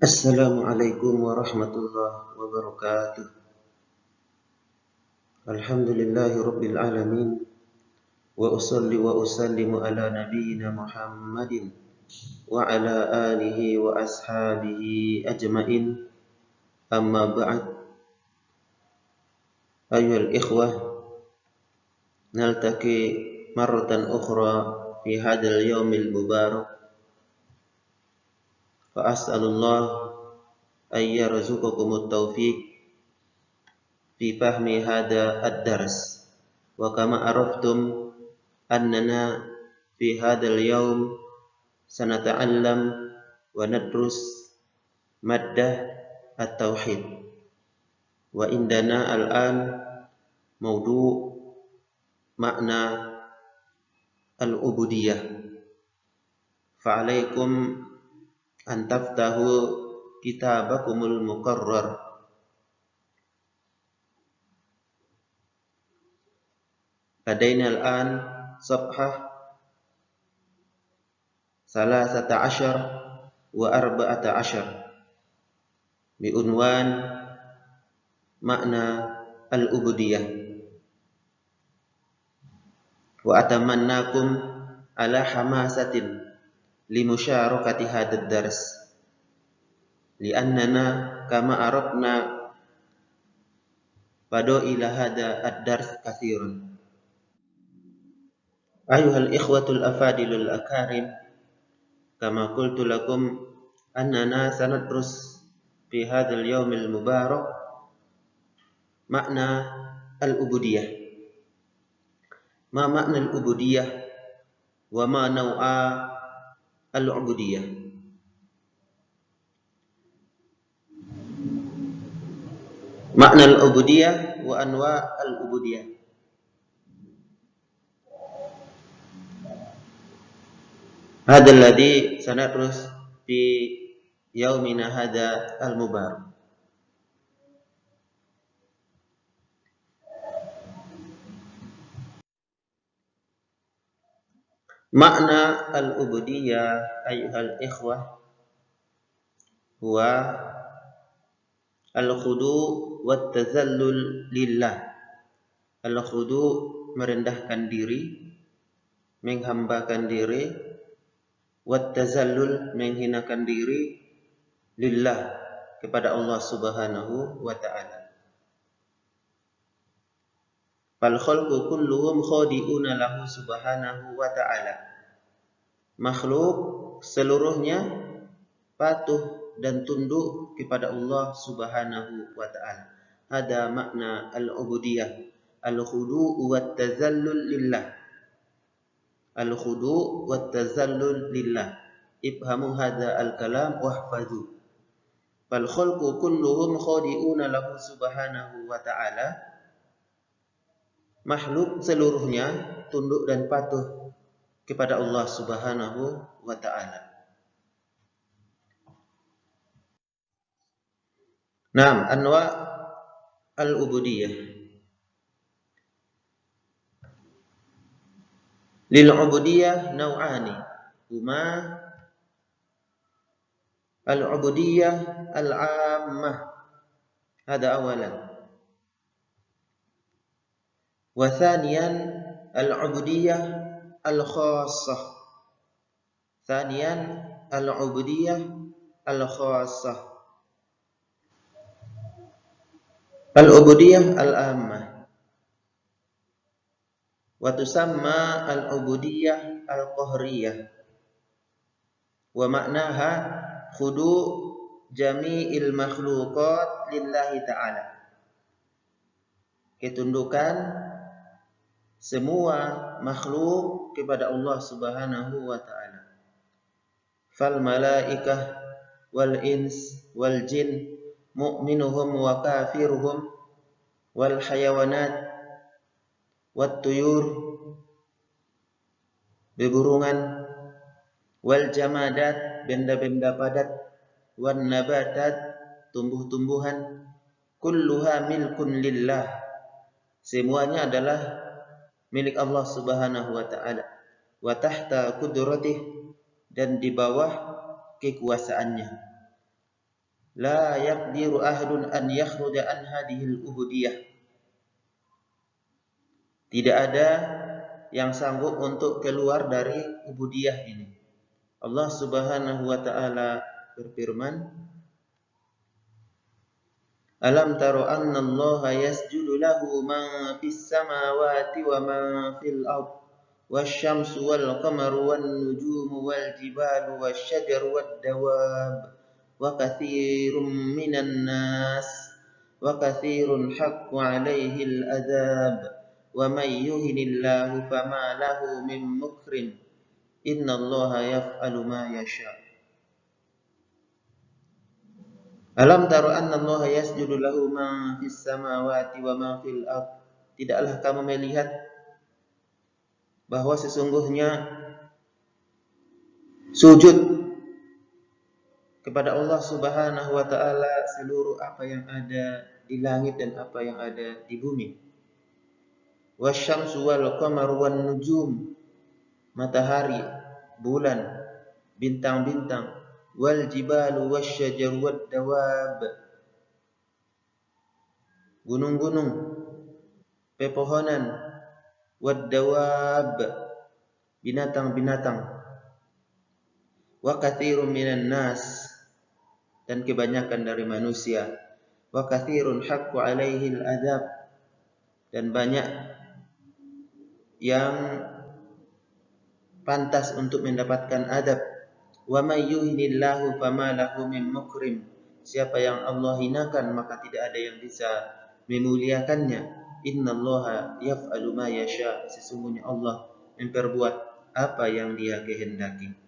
Assalamualaikum warahmatullahi wabarakatuh. Alhamdulillahi rabbil alamin. Wa usalli wa usallimu ala nabiyyina Muhammadin wa ala alihi wa ashabihi ajmain. Amma ba'd. Ayyuhal ikhwah, naltaqi marratan ukhra fi hadzal yaumil mubarak. Fa as'alullah ay yarzuqakumut taufiq fi fahmi hadza ad-dars. Wa kama araftum annana fi hadzal yaum sanata'allam wa nadrus maddah at-tauhid. Wa indana al-an mawdu' makna al-ubudiyah. Fa'alaikum an taftahu kitabakumul muqarrar. Ladaina al-an safhah 13 wa 14 biunwan makna al-ubudiyah. Wa atamannakum ala hamasatin limusyarakati hadzal dars li'annana kama arafna ila hadza ad-dars katsirun. Ayuhal ikhwatul afadilul akarim, kama qultu lakum annana sanadrus fi hadzal yaumil mubarak makna al-ubudiyah. Ma makna al-ubudiyah wa ma naw'a al-ubudiyah. Makna al-ubudiyah wa anwa' al-ubudiyah. Hadzal ladzi sanadrus fi yaumina hadza al-mubarak. Makna al-ubudiyah ayyuhal ikhwah huwa al-khudu' wat tazallul lillah. Al-khudu' merendahkan diri, menghambakan diri, wat tazallul menghinakan diri, lillah kepada Allah Subhanahu wa ta'ala. Fal khalqu kulluhum khadi'una lahu subhanahu wa ta'ala. Makhluk seluruhnya patuh dan tunduk kepada Allah Subhanahu wa ta'ala. Hada makna al-ubudiyah, al-khudu' wat tazallul lillah. Al-khudu' wat tazallul lillah. Ifhamu hadha al-kalam wahfadhu. Fal khalqu kulluhum khadi'una lahu subhanahu wa ta'ala. Makhluk seluruhnya tunduk dan patuh kepada Allah Subhanahu wa ta'ala. Naam, anwa' al-ubudiyah. Lil ubudiyah naw'ani. Huma al-ubudiyah al-'ammah. Hada awalan. Wa thaniyan al-ubudiyah al-khassah. Thaniyan al-ubudiyah al-khassah. Al-ubudiyah al-ammah. Wa tusamma al-ubudiyah al-qahriyah. Wa maknaha khudu' jami'il makhluqat lillahi ta'ala. Ketundukan semua makhluk kepada Allah Subhanahu wa ta'ala. Fal malaikah wal ins wal jin mu'minuhum wa kafiruhum wal hayawanat wat tuyur beburungan wal jamadat benda-benda padat wan nabatat tumbuh-tumbuhan kulluha milkun lillah, semuanya adalah milik Allah Subhanahu wa ta'ala. Wa tahta qudratih, dan di bawah kekuasaannya. la yaqdiru ahadun an yakhruja an hadhil ubudiyah. Tidak ada yang sanggup untuk keluar dari ubudiyah ini. Allah Subhanahu wa taala berfirman, Alam taro anna Allah yasjudu lahu ma fis samawati wa ma fil ard wasyamsu wal qamaru wan nujumu wal jibalu wasyajaru wad dawab wa katsirum minan nas wa katsirun haqqu 'alaihi al adzab wa may yuhinillahu fama lahu min mukrim innallaha yaf'alu ma yasha. Alam taro anna Allah yasjudu lahu ma fis samawati wa ma fil ard. Tidaklah kamu melihat bahwa sesungguhnya sujud kepada Allah Subhanahu wa taala seluruh apa yang ada di langit dan apa yang ada di bumi. Wasyamsu wal qamaru wan nujum, matahari, bulan, bintang-bintang, wal jibalu wasyajaru wad dawab, gunung-gunung, pepohonan, wad dawab, binatang-binatang, wa katsirun minan nas, dan kebanyakan dari manusia, wa katsirun haqqu 'alaihi al-adzab, dan banyak yang pantas untuk mendapatkan adab. Wa may yuhinillahu fama lahu min mukrim. Siapa yang Allah hinakan maka tidak ada yang bisa memuliakannya. Innallaha yaf'alu ma yasha. Sesungguhnya Allah memperbuat apa yang Dia kehendaki.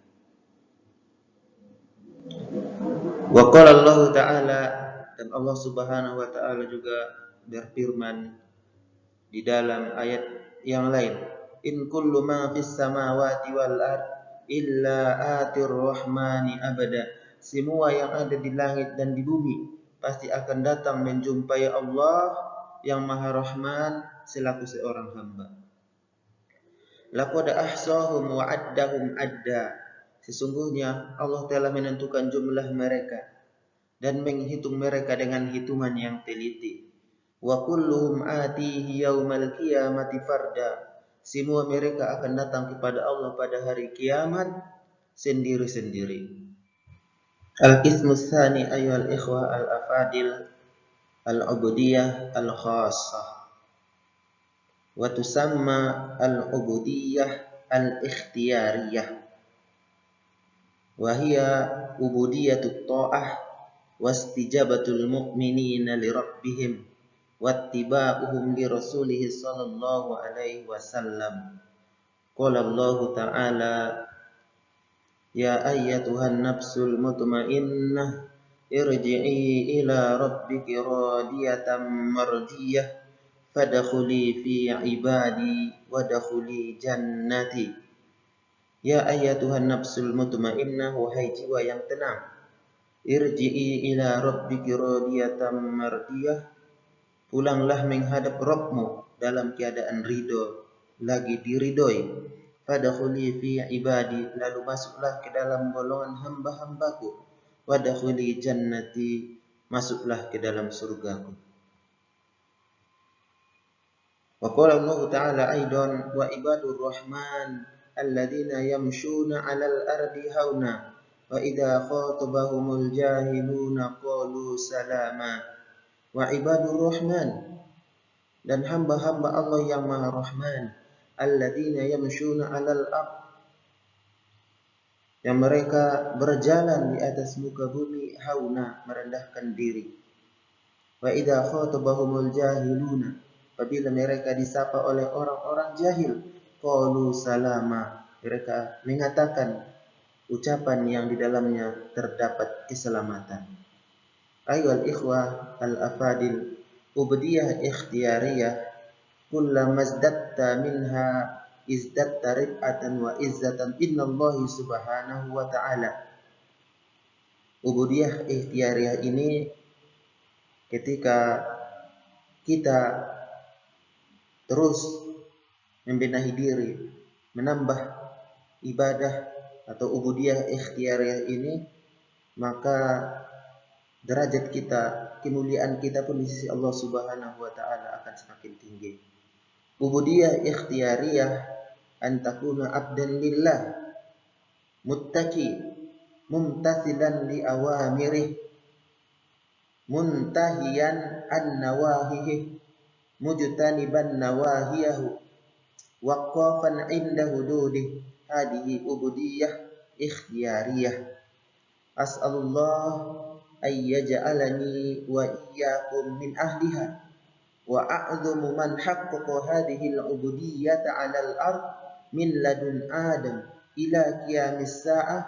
Wa qala Allah Ta'ala, dan Allah Subhanahu wa taala juga berfirman di dalam ayat yang lain, in kullu ma fis samawati wal ard illa atir rahmani abada. Semua yang ada di langit dan di bumi pasti akan datang menjumpai Allah yang Maha Rahman selaku seorang hamba. Laqad ahsahum wa addahum adda. Sesungguhnya Allah telah menentukan jumlah mereka dan menghitung mereka dengan hitungan yang teliti. Wa kulluhum atihi yaumal qiyamati farda. Semua mereka akan datang kepada Allah pada hari kiamat sendiri-sendiri. Al-qismus tsani ayyuhal ikhwah al-afadil al-ubudiyah al-khassah. Wa tusamma al-ubudiyah al-ikhtiyariyah. Wa hiya ubudiyatut ta'ah wastijabatul mu'minina li rabbihim wattiba'uhum li rasulih sallallahu alaihi wasallam. Qala Allah Ta'ala, ya ayyatuhan nafsul mutmainnah irji'i ila rabbiki radiyatan mardiyah fadkhuli fi ibadi wadkhuli jannati. Ya ayyatuhan nafsul mutmainnah, wahai jiwa yang tenang, irji'i ila rabbiki radiyatan mardiyah, pulanglah menghadap Rabbmu dalam keadaan ridho, lagi diridhoi. Fadkhuli fi ibadi, lalu masuklah ke dalam golongan hamba-hambaku. Wadkhuli jannati, masuklah ke dalam surgaku. Wa qala Allah Ta'ala aidan, wa ibadur rahman alladzina yamshuna 'alal ardi hauna wa idza khatabahumul jahiluna qalu salama. Wa ibadur rahman, dan hamba-hamba Allah yang Maha Rahman, alladzina yamshuna 'alal ard, yang mereka berjalan di atas muka bumi hauna, merendahkan diri. Wa idza khatabahumul jahiluna, apabila mereka disapa oleh orang-orang jahil, qalu salama, mereka mengatakan ucapan yang di dalamnya terdapat keselamatan. Ayyuhal ikhwah al-afadil, ubudiyah ikhtiyariyah kullama izdatta minha izdatta rif'atan wa izzatan innallahi subhanahu wa ta'ala. Ubudiyah ikhtiyariyah ini ketika kita terus membenahi diri, menambah ibadah atau ubudiyah ikhtiyariyah ini, maka derajat kita, kemuliaan kita pun di sisi Allah Subhanahu wa taala akan semakin tinggi. Ubudiyah ikhtiyariyah an takuna abdan lillah muttaqi mumtathilan li awamirih muntahiyan an nawahihi mujtaniban nawahiyahu waqafan inda hududih. Hadihi ubudiyah ikhtiyariyah. As'alullah ay yaj'alani wa iyyakum min ahliha wa a'dhamu man haqqaqa hadhihi al-ubudiyyata 'ala al-ard min ladun Adam ila qiyamis sa'ah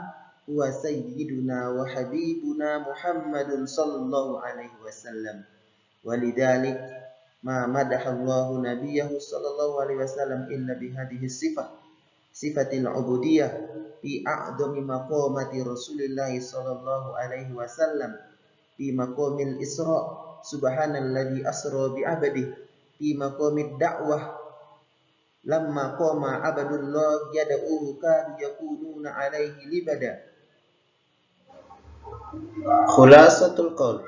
huwa sayyiduna wa habibuna Muhammadun sallallahu alaihi wasallam. Walidzalik ma madahallahu nabiyahu sallallahu alaihi wasallam illa bihadhihi sifah sifatil ubudiyyah fi a'dami maqamati Rasulillah sallallahu alaihi wasallam fi maqamil Isra subhanalladzi asra bi 'abdihi fi maqamid da'wah lamma qama 'abdullah yad'uhu kadu yakununa alaihi libada. Khulasatul qaul.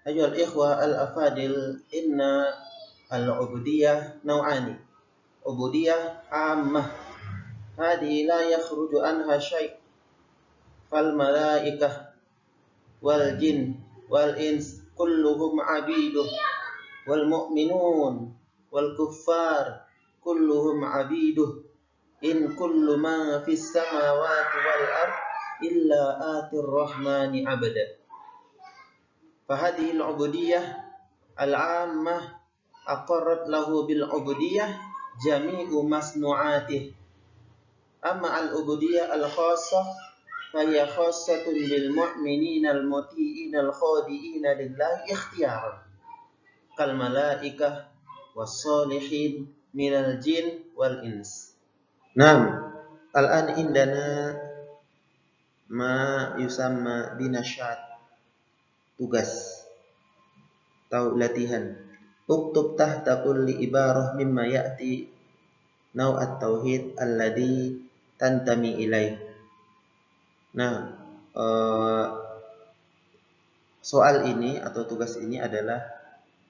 Ayyuhal ikhwah al-afadil, inna al-ubudiyyah naw'ani. Ubudiyah ammah. Hadi la yakhruju anha syai'. Fal malaikah wal jin wal ins kulluhum abiduh wal mu'minun wal kuffar kulluhum abiduh in kullu ma fis samawati wal ard illa atir rahmani abada. Fahadhihi al-ubudiyyah al-ammah aqarrat lahu bil ubudiyyah jami'u masnu'atih. Amma al-ubudiyyah al-khassah fahiya khassatun lil mu'minina al-muti'ina al-khadi'ina lillahi ikhtiyaran kal malaikah was salihin minal jin wal ins. Naam, al-an indana ma yusamma binasyat, tugas atau latihan. Uktub tahta kulli ibarah mimma ya'ti naw'at tauhid alladhi tantami ilaih. Nah, soal ini atau tugas ini adalah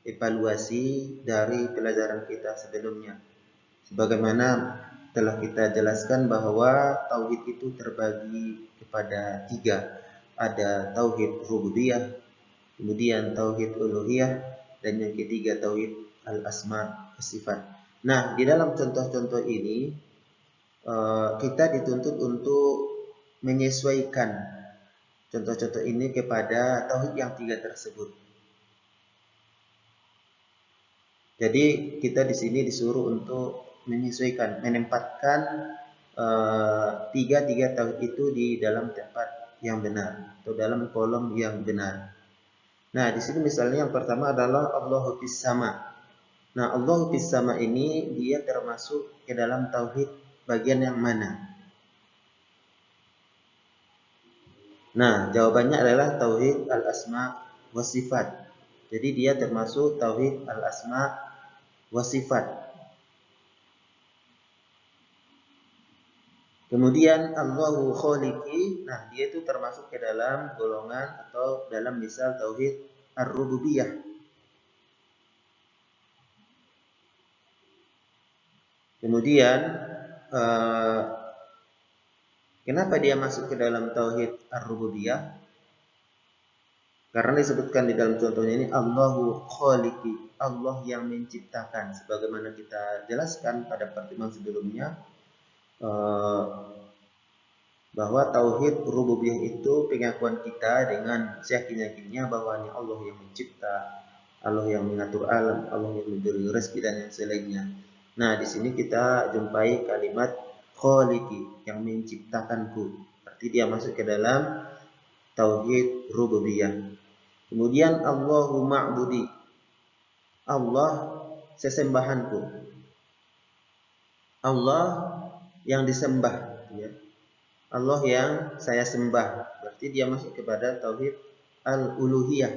evaluasi dari pelajaran kita sebelumnya. Sebagaimana telah kita jelaskan bahwa tauhid itu terbagi kepada 3. Ada tauhid rububiyah, kemudian tauhid uluhiyah, dan yang ketiga tauhid al-asma wa sifat. Nah, di dalam contoh-contoh ini kita dituntut untuk menyesuaikan contoh-contoh ini kepada tauhid yang 3 tersebut. Jadi kita di sini disuruh untuk menyesuaikan, menempatkan tiga tauhid itu di dalam tempat yang benar atau dalam kolom yang benar. Nah, di sini misalnya yang pertama adalah Allahu fis sama. Nah, Allahu fis sama ini dia termasuk ke dalam tauhid bagian yang mana? Nah, jawabannya adalah tauhid al-asma wa sifat. Jadi dia termasuk tauhid al-asma wa sifat. Kemudian Allahu khaliqi, nah dia itu termasuk ke dalam golongan atau dalam misal tauhid ar-rububiyah. Kemudian kenapa dia masuk ke dalam tauhid ar-rububiyah? Karena disebutkan di dalam contohnya ini Allahu khaliqi, Allah yang menciptakan. Sebagaimana kita jelaskan pada pertemuan sebelumnya, bahwa tauhid rububiyah itu pengakuan kita dengan seyakin-yakinnya bahwa Allah yang mencipta, Allah yang mengatur alam, Allah yang memberi rezeki dan yang selainnya. Nah, di sini kita jumpai kalimat khaliqi, yang menciptakanku. Berarti dia masuk ke dalam tauhid rububiyah. Kemudian Allahu ma'budi, Allah sesembahanku, Allah yang disembah, ya. Allah yang saya sembah. Berarti dia masuk kepada tauhid al-uluhiyah.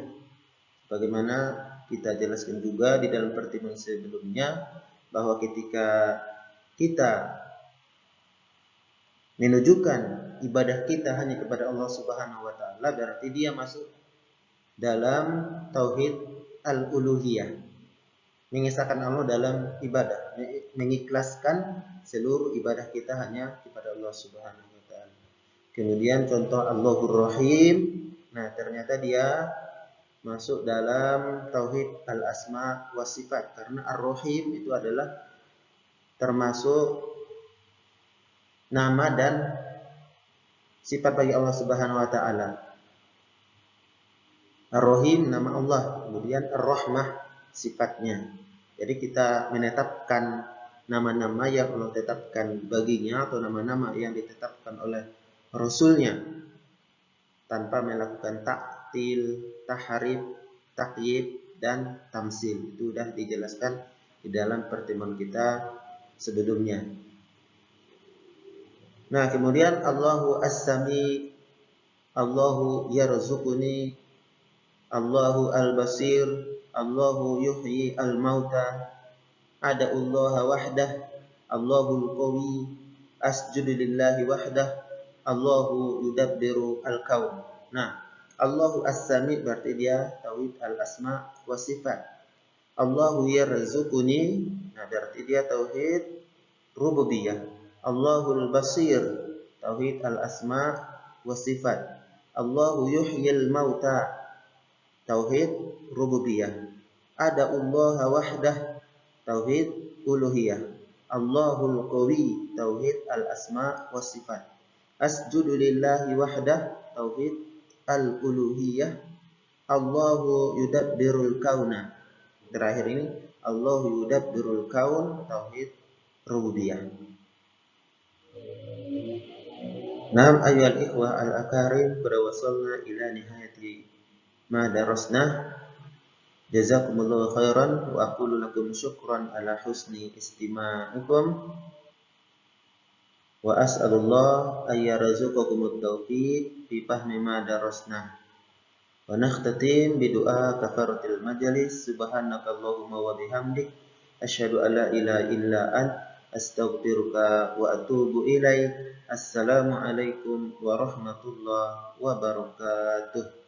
Bagaimana kita jelaskan juga di dalam pertemuan sebelumnya bahwa ketika kita menunjukkan ibadah kita hanya kepada Allah Subhanahu wa taala, berarti dia masuk dalam tauhid al-uluhiyah. Mengesahkan Allah dalam ibadah, mengikhlaskan seluruh ibadah kita hanya kepada Allah Subhanahu wa taala. Kemudian contoh Allahur Rahim. Nah, ternyata dia masuk dalam tauhid al-asma wa sifat, karena ar-rahim itu adalah termasuk nama dan sifat bagi Allah Subhanahu wa taala. Ar-Rahim nama Allah, kemudian Ar-Rahmah sifatnya. Jadi kita menetapkan nama-nama yang Allah tetapkan baginya atau nama-nama yang ditetapkan oleh Rasulnya tanpa melakukan taktil, tahrif, takyid, dan tamsil. Itu sudah dijelaskan di dalam pertemuan kita sebelumnya. Nah, kemudian Allahu As-Sami, Allahu Yarzuquni, Allahu Al-Basir, Allahu Yuhyi Al-Mauta, Ada'ullaha wahdah, Allahul Qawi, Asjudu lillahi wahdah, Allahu Yudabbiru Al-Kaun. Nah, Allahu As-Sami berarti dia tauhid al-asma wa sifat. Allahu Yarzuquni, nah berarti dia tauhid rububiyah. Allahul Basir, tauhid al-asma wa sifat. Allahu Yuhyil Mauta, tauhid rububiyah. Ada'ullaha wahdah, tauhid uluhiyah. Allahul Qawi, tauhid al-asma wa sifat. Asjudu lillahi wahdah, tauhid al-uluhiyah. Allahu yudabbirul kauna. Terakhir ini Allahu yudabbirul kaun, tauhid rububiyah. Naam ayyuhal ikhwah al-akarim, qad wasalna ila nihayati ma darasna. Jazakumullahu khairan wa aqulu lakum syukran ala husni istima'ikum wa as'alullah ay yarzuqakumut taufiq fi fahmi ma darasna. Wa nakhtatim bi du'a kafaratil majlis. Subhanakallahumma wa bihamdik asyhadu an la ilaha illa ant astaghfiruka wa atubu ilaik. Assalamu alaikum warahmatullahi wabarakatuh.